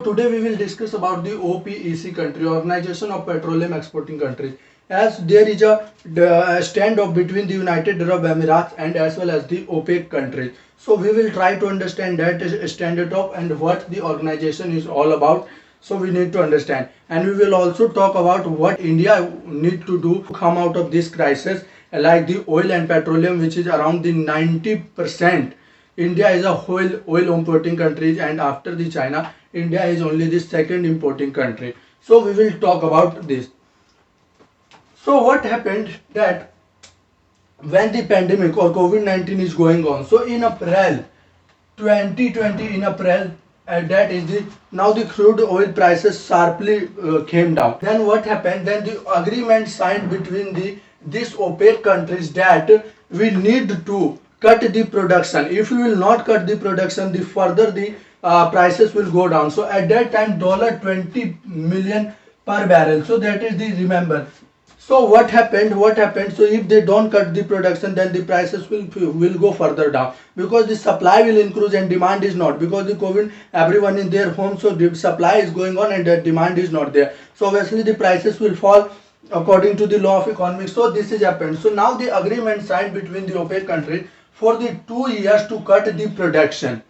Today we will discuss about the OPEC country, Organization of Petroleum Exporting Countries, as there is a standoff between the United Arab Emirates and as well as the OPEC countries. So we will try to understand that standoff and what the organization is all about. So we need to understand, and we will also talk about what India need to do to come out of this crisis, like the oil and petroleum, which is around the 90%. India is a whole oil importing country, and after the China, India is only the second importing country. So we will talk about this. So what happened that when the pandemic or COVID-19 is going on, so in April 2020, in April, that is the now the crude oil prices sharply came down. Then what happened? Then the agreement signed between the these OPEC countries that we need to cut the production. If we will not cut the production, the further the prices will go down. So at that time, $20 million per barrel. So that is the remember. So what happened? What happened? So if they don't cut the production, then the prices will go further down, because the supply will increase and demand is not, because the COVID everyone in their home, so the supply is going on and the demand is not there. So obviously the prices will fall according to the law of economics. So this is happened. So now the agreement signed between the OPEC countries for the 2 years to cut the production.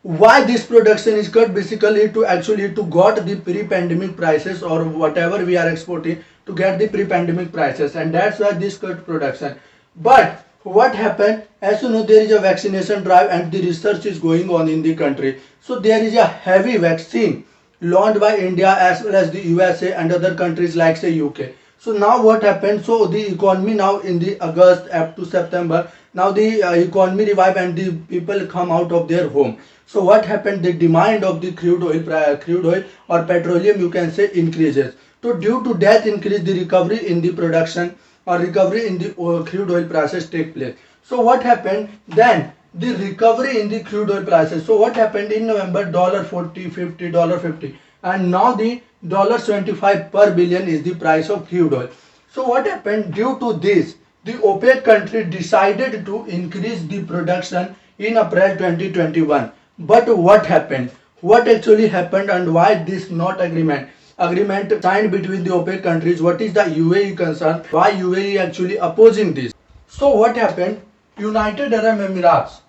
Why this production is cut? Basically to actually to got the pre-pandemic prices or whatever we are exporting, to get the pre-pandemic prices, and that's why this cut production. But what happened, as you know, there is a vaccination drive and the research is going on in the country. So there is a heavy vaccine launched by India as well as the USA and other countries like say UK. So now what happened? So the economy now in the August up to September, now the economy revive and the people come out of their home. So what happened? The demand of the crude oil or petroleum, you can say, increases. So due to that increase, the recovery in the production or recovery in the crude oil prices take place. So what happened then? The recovery in the crude oil prices. So what happened in November? $40, $50, $50, and now the $25 per billion is the price of crude oil. So what happened? Due to this, the OPEC country decided to increase the production in April 2021. But what happened? What actually happened, and why this not agreement signed between the OPEC countries? What is the UAE concern? Why UAE actually opposing this? So what happened? United Arab Emirates,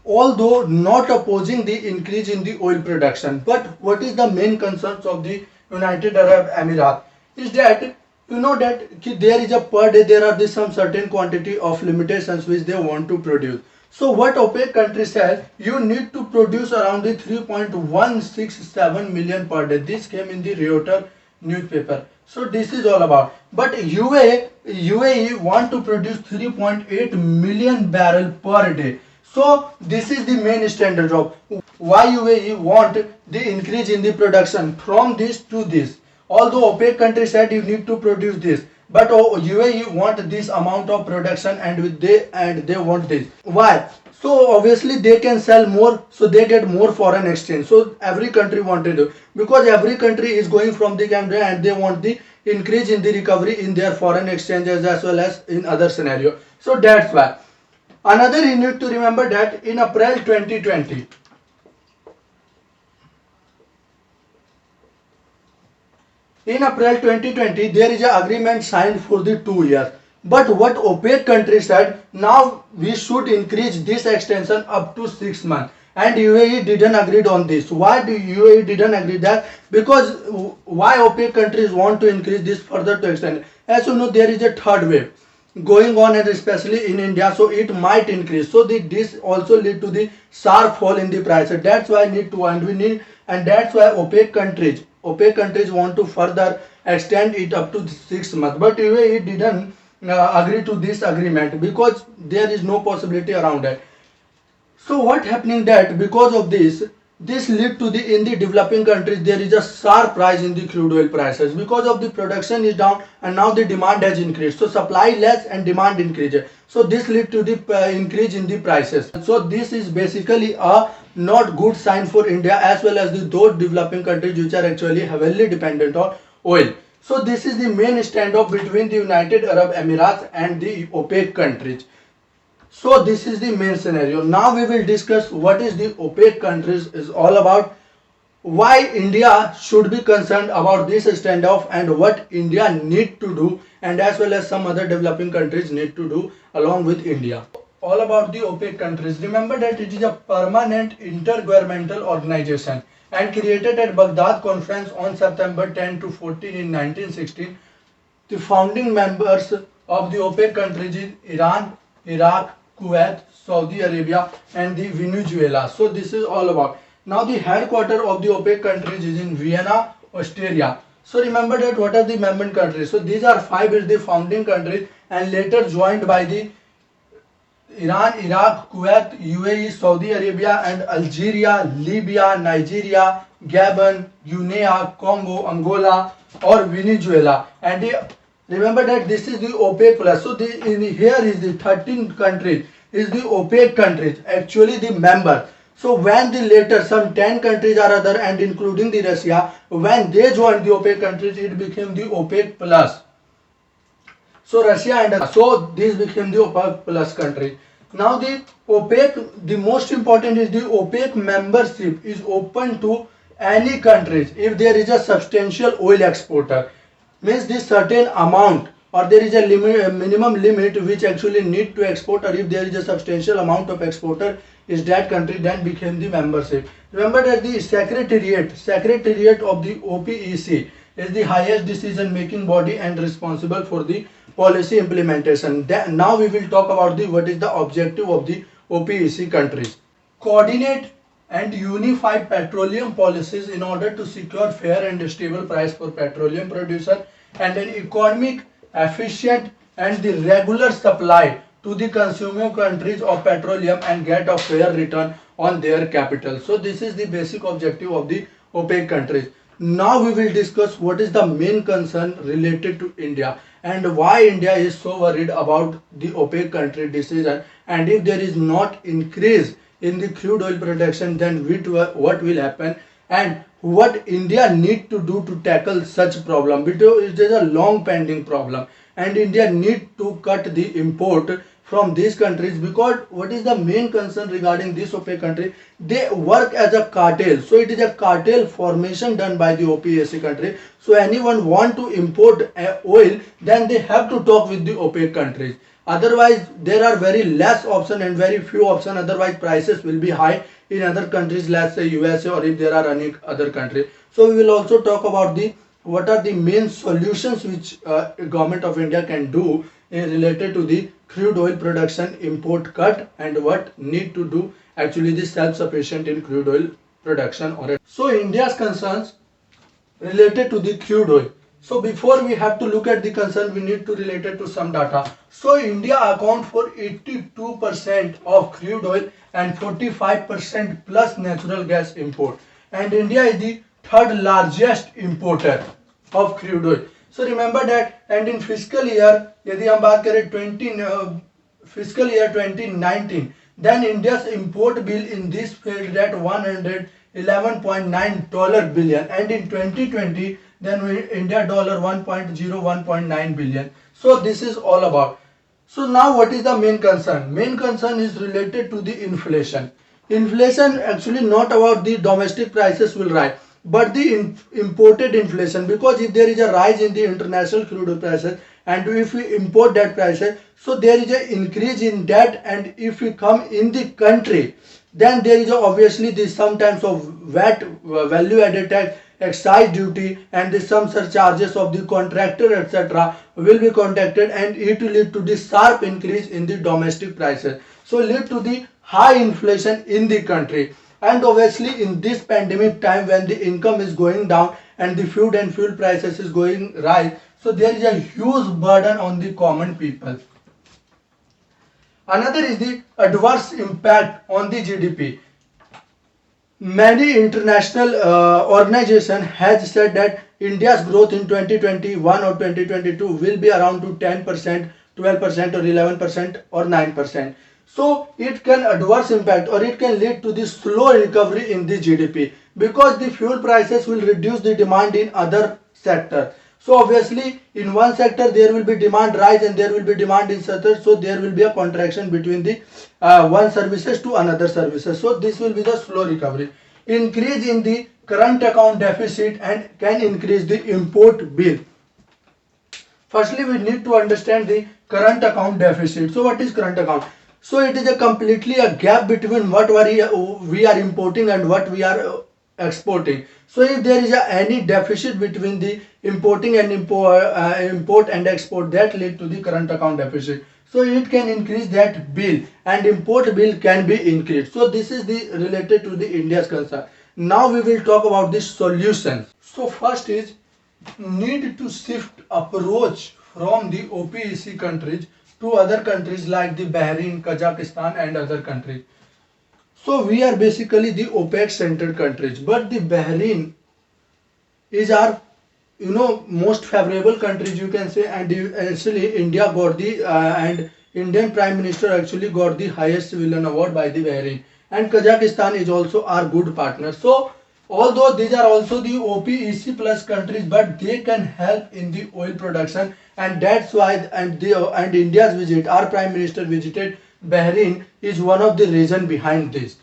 although not opposing the increase in the oil production, but what is the main concerns of the United Arab Emirates is that you know that there is a per day there are some certain quantity of limitations which they want to produce. So what OPEC country says, you need to produce around the 3.167 million per day. This came in the Reuters newspaper. So this is all about. But UAE want to produce 3.8 million barrel per day. So this is the main standard of why UAE want the increase in the production from this to this. Although OPEC country said you need to produce this, but UAE want this amount of production, and they want this. Why? So obviously they can sell more, so they get more foreign exchange. So every country wanted to, because every country is going from the country and they want the increase in the recovery in their foreign exchanges as well as in other scenario. So that's why. Another you need to remember that in April 2020. In April 2020, there is an agreement signed for the 2 years. But what OPEC country said, now we should increase this extension up to 6 months. And UAE didn't agree on this. Why do UAE didn't agree that? Because why OPEC countries want to increase this further to extend? As you know, there is a third wave going on, and especially in India, so it might increase. So this also lead to the sharp fall in the prices. That's why and that's why OPEC countries want to further extend it up to 6 months. But UAE didn't agree to this agreement because there is no possibility around it. So what happening that because of this lead to the in the developing countries there is a sharp rise in the crude oil prices, because of the production is down and now the demand has increased. So supply less and demand increases. So this lead to the increase in the prices. So this is basically a not good sign for India as well as those developing countries which are actually heavily dependent on oil. So this is the main standoff between the United Arab Emirates and the OPEC countries. So this is the main scenario. Now we will discuss what is the OPEC countries is all about. why India should be concerned about this standoff and what India need to do, and as well as some other developing countries need to do along with India. All about the OPEC countries. Remember that it is a permanent intergovernmental organization and created at Baghdad Conference on September 10 to 14 in 1916. The founding members of the OPEC countries is Iran, Iraq, Kuwait, Saudi Arabia and the Venezuela. So this is all about. Now the headquarter of the OPEC countries is in Vienna, Austria. So remember that what are the member countries. So these are five is the founding countries and later joined by the Iran, Iraq, Kuwait, UAE, Saudi Arabia and Algeria, Libya, Nigeria, Gabon, Guinea, Congo, Angola or Venezuela. And remember that this is the OPEC plus. So here is the 13 countries is the OPEC countries, actually the member. So when the later some 10 countries are other and including the Russia, when they joined the OPEC countries, it became the OPEC plus. So Russia and so this became the OPEC plus country. Now the OPEC, the most important is the OPEC membership is open to any countries if there is a substantial oil exporter. Means this certain amount or there is a limit, a minimum limit which actually need to export, or if there is a substantial amount of exporter is that country, then became the membership. Remember that the secretariat of the OPEC is the highest decision making body and responsible for the policy implementation. Now we will talk about the what is the objective of the OPEC countries. Coordinate and unify petroleum policies in order to secure fair and stable price for petroleum producer and an economic, efficient and the regular supply to the consumer countries of petroleum and get a fair return on their capital. So this is the basic objective of the OPEC countries. Now we will discuss what is the main concern related to India and why India is so worried about the OPEC country decision, and if there is not increase in the crude oil production, then what will happen and what India need to do to tackle such problem, because it is a long pending problem and India need to cut the import from these countries, because what is the main concern regarding this OPEC country, they work as a cartel. So it is a cartel formation done by the OPEC country. So anyone want to import oil, then they have to talk with the OPEC countries. Otherwise there are very less option and very few option, otherwise prices will be high in other countries, let's say USA, or if there are any other country. So we will also talk about the what are the main solutions which government of India can do related to the crude oil production import cut, and what need to do actually the self-sufficient in crude oil production. Or so India's concerns related to the crude oil. So before we have to look at the concern, we need to relate it to some data. So India account for 82% of crude oil and 45% plus natural gas import, and India is the third largest importer of crude oil. So remember that, and in fiscal year यदि हम बात करें fiscal year 2019, then India's import bill in this field at $111.9 billion, and in 2020 then India dollar 1.01.9 billion. So this is all about. So now what is the main concern? Main concern is related to the inflation. Inflation actually not about the domestic prices will rise, but the imported inflation, because if there is a rise in the international crude oil prices and if we import that prices, so there is an increase in that, and if we come in the country, then there is obviously this sometimes of VAT, value added tax, excise duty, and the some surcharges of the contractor etc. will be contacted, and it will lead to the sharp increase in the domestic prices, so lead to the high inflation in the country. And obviously in this pandemic time, when the income is going down and the food and fuel prices is going rise, so there is a huge burden on the common people. Another is the adverse impact on the GDP. Many international organizations has said that India's growth in 2021 or 2022 will be around to 10%, 12% or 11% or 9%. So it can adverse impact, or it can lead to the slow recovery in the GDP, because the fuel prices will reduce the demand in other sectors. So obviously in one sector there will be demand rise and there will be demand in sector, so there will be a contraction between the one services to another services. So this will be the slow recovery. increase in the current account deficit and can increase the import bill. Firstly, we need to understand the current account deficit. So what is current account? So it is a completely a gap between what we are importing and what we are exporting. So if there is any deficit between the importing and import and export, that lead to the current account deficit. So it can increase that bill and import bill can be increased. So this is the related to the India's concern. Now we will talk about the solutions. So first is need to shift approach from the OPEC countries to other countries like the Bahrain, Kazakhstan and other countries. So we are basically the OPEC centered countries, but the Bahrain is our most favorable countries, you can say, and actually India got the and Indian Prime Minister actually got the highest civilian award by the Bahrain, and Kazakhstan is also our good partner. So although these are also the OPEC plus countries, but they can help in the oil production, and that's why and India's visit, our Prime Minister visited Bahrain, is one of the reason behind this.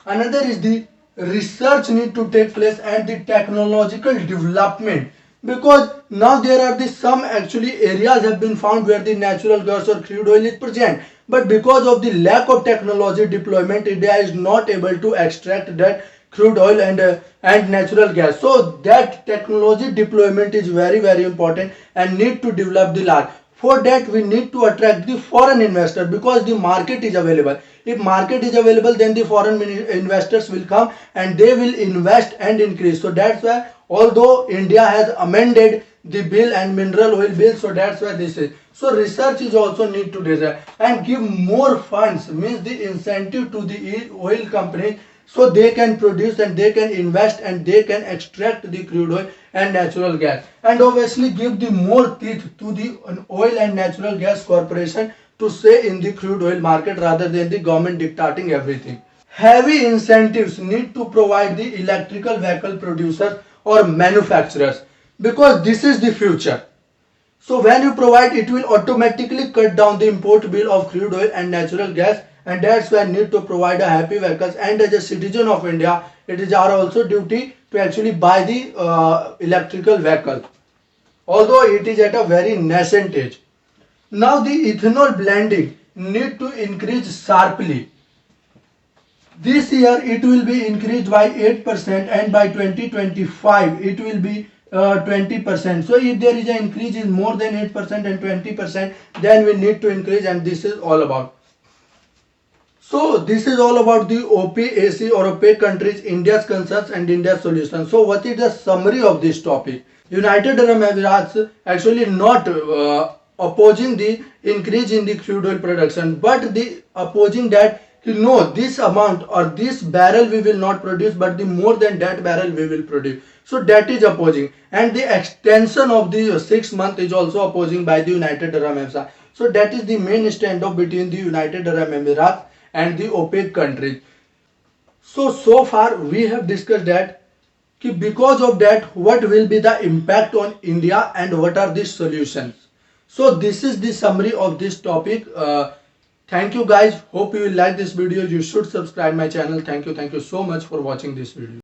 Another is the research need to take place and the technological development, because now there are some actually areas have been found where the natural gas or crude oil is present, but because of the lack of technology deployment, India is not able to extract that crude oil and natural gas. So that technology deployment is very important and need to develop the large. For that we need to attract the foreign investor, because the market is available. If market is available, then the foreign investors will come and they will invest and increase. So that's why, although India has amended the bill and mineral oil bill, so that's why this is. So research is also need to design and give more funds, means the incentive to the oil companies, so they can produce and they can invest and they can extract the crude oil and natural gas, and obviously give the more teeth to the oil and natural gas corporation to say in the crude oil market, rather than the government dictating everything. Heavy incentives need to provide the electrical vehicle producers or manufacturers, because this is the future. So when you provide, it will automatically cut down the import bill of crude oil and natural gas, and that's why I need to provide a happy vehicles. And as a citizen of India, it is our also duty to actually buy the electrical vehicle, although it is at a very nascent age. Now the ethanol blending need to increase sharply. This year it will be increased by 8% and by 2025 it will be 20%. So if there is an increase in more than 8% and 20%, then we need to increase, and this is all about. So this is all about the OPEC or OPEC countries, India's concerns and India's solutions. So what is the summary of this topic? United Arab Emirates actually not opposing the increase in the crude oil production, but the opposing that no, this amount or this barrel we will not produce, but the more than that barrel we will produce. So that is opposing, and the extension of the 6 month is also opposing by the United Arab Emirates. So that is the main standoff between the United Arab Emirates and the OPEC countries. So far we have discussed that because of that what will be the impact on India and what are the solutions. So this is the summary of this topic. Thank you guys, hope you will like this video. You should subscribe my channel. Thank you so much for watching this video.